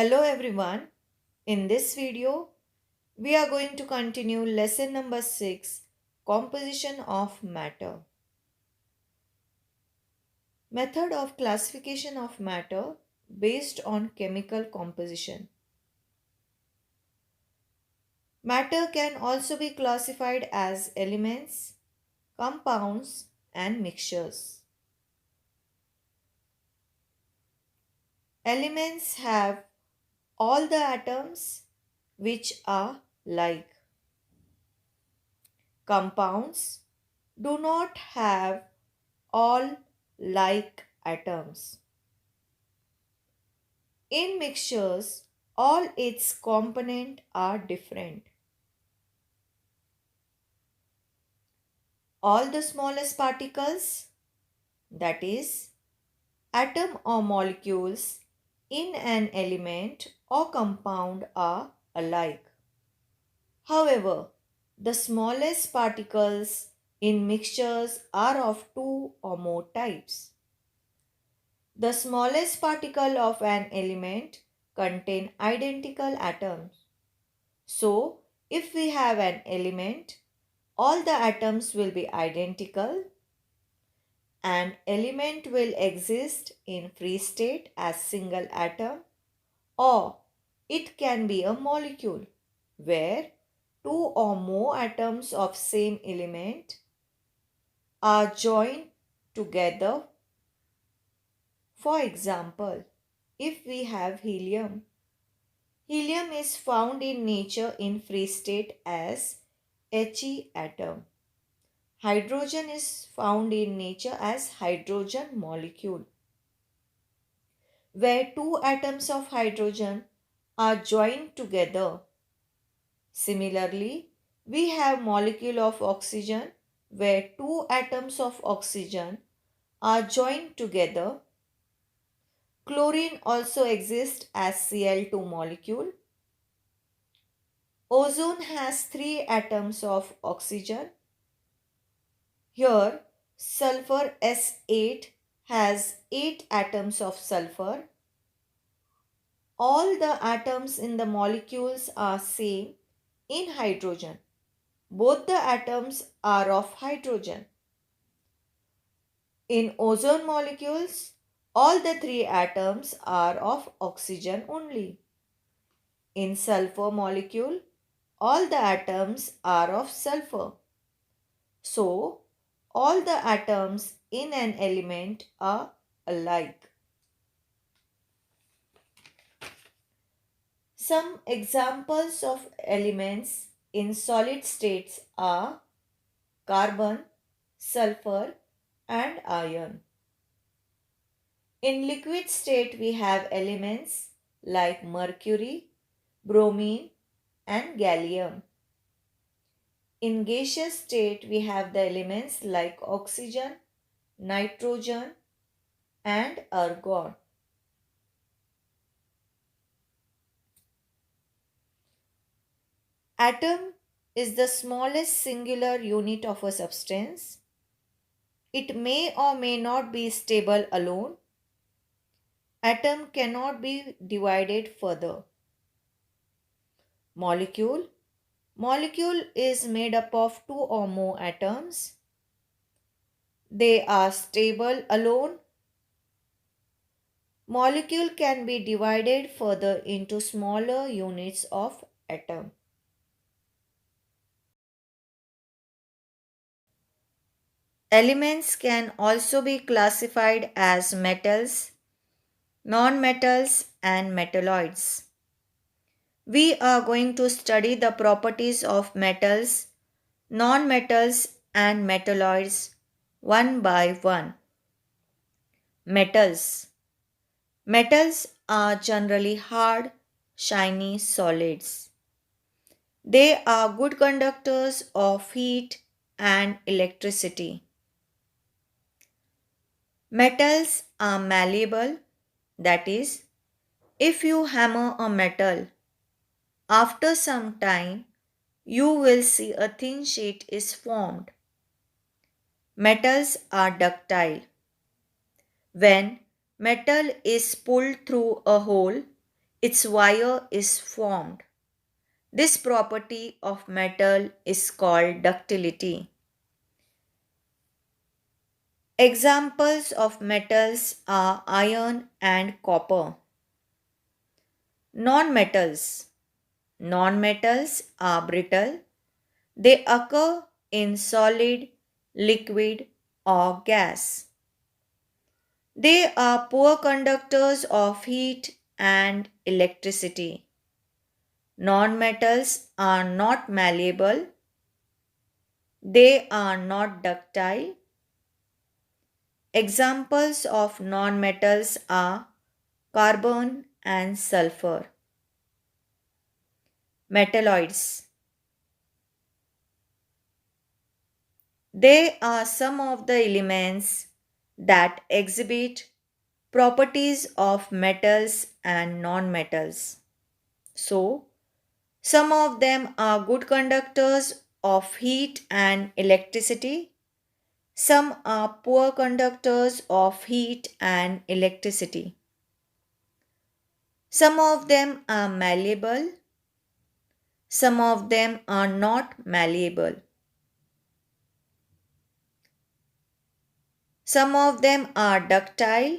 Hello everyone. In this video, we are going to continue lesson number 6, Composition of Matter. Method of classification of matter based on chemical composition. Matter can also be classified as elements, compounds, and mixtures. Elements have all the atoms which are like. Compounds do not have all like atoms. In mixtures, all its components are different. All the smallest particles, that is, atom or molecules in an element or compound are alike. However, the smallest particles in mixtures are of two or more types. The smallest particle of an element contain identical atoms. So, if we have an element, all the atoms will be identical. An element will exist in free state as single atom, or it can be a molecule where two or more atoms of same element are joined together. For example, if we have helium, helium is found in nature in free state as He atom. Hydrogen is found in nature as hydrogen molecule, where two atoms of hydrogen are joined together. Similarly, we have molecule of oxygen where two atoms of oxygen are joined together. Chlorine also exists as Cl2 molecule. Ozone has 3 atoms of oxygen. Here, sulfur S8 has 8 atoms of sulfur. All the atoms in the molecules are same in hydrogen. Both the atoms are of hydrogen. In ozone molecules, all the 3 atoms are of oxygen only. In sulfur molecule, all the atoms are of sulfur. So, all the atoms in an element are alike. Some examples of elements in solid states are carbon, sulfur, and iron. In liquid state, we have elements like mercury, bromine, and gallium. In gaseous state, we have the elements like oxygen, nitrogen, and argon. Atom is the smallest singular unit of a substance. It may or may not be stable alone. Atom cannot be divided further. Molecule. Molecule is made up of two or more atoms. They are stable alone. Molecule can be divided further into smaller units of atom. Elements can also be classified as metals, nonmetals, and metalloids. We are going to study the properties of metals, nonmetals, and metalloids one by one. Metals. Metals are generally hard, shiny solids. They are good conductors of heat and electricity. Metals are malleable, that is, if you hammer a metal, after some time you will see a thin sheet is formed. Metals are ductile. When metal is pulled through a hole, its wire is formed. This property of metal is called ductility. Examples of metals are iron and copper. Non-metals. Non-metals are brittle. They occur in solid, liquid, or gas. They are poor conductors of heat and electricity. Non-metals are not malleable. They are not ductile. Examples of non-metals are carbon and sulfur. Metalloids. They are some of the elements that exhibit properties of metals and non-metals. So, some of them are good conductors of heat and electricity. Some are poor conductors of heat and electricity. Some of them are malleable. Some of them are not malleable. Some of them are ductile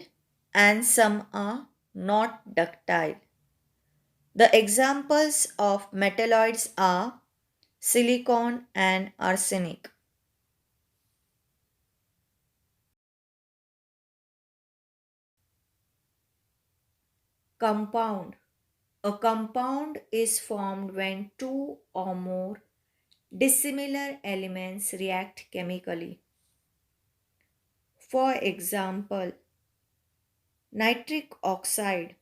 and some are not ductile. The examples of metalloids are silicon and arsenic. Compound. A compound is formed when two or more dissimilar elements react chemically. For example, nitric oxide,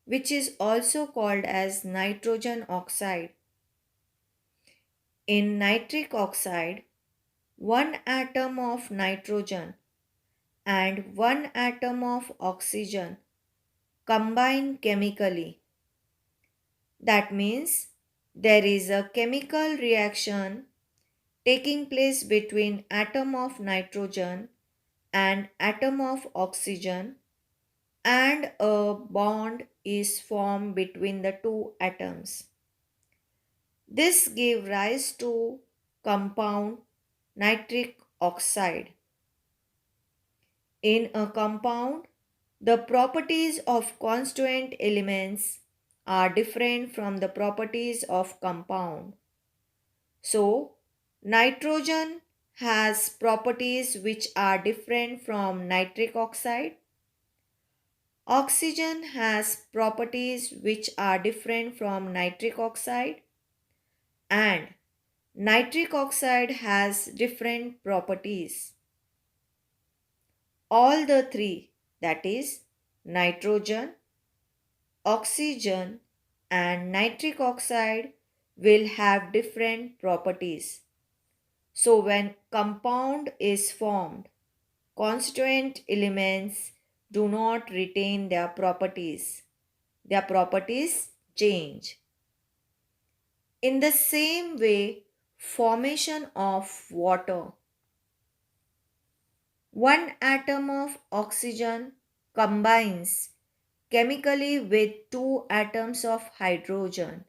which is also called as nitrogen oxide. In nitric oxide, one atom of nitrogen and one atom of oxygen combine chemically. That means there is a chemical reaction taking place between atom of nitrogen and atom of oxygen, and a bond is formed between the two atoms. This gave rise to compound nitric oxide. In a compound, the properties of constituent elements are different from the properties of compound. So, nitrogen has properties which are different from nitric oxide. Oxygen has properties which are different from nitric oxide, and nitric oxide has different properties. All the three, that is, nitrogen, oxygen, and nitric oxide, will have different properties. So, when compound is formed, constituent elements do not retain their properties change. In the same way, formation of water. One atom of oxygen combines chemically with two atoms of hydrogen.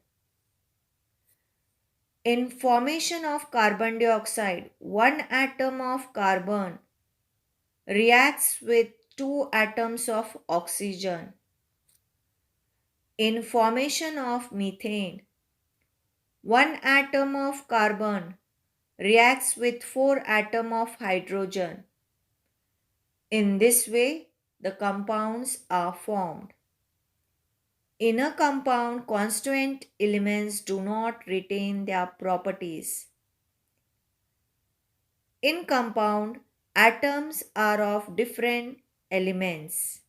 In formation of carbon dioxide, one atom of carbon reacts with two atoms of oxygen. In formation of methane, one atom of carbon reacts with four atoms of hydrogen. In this way, the compounds are formed. In a compound, constituent elements do not retain their properties. In compound, atoms are of different elements.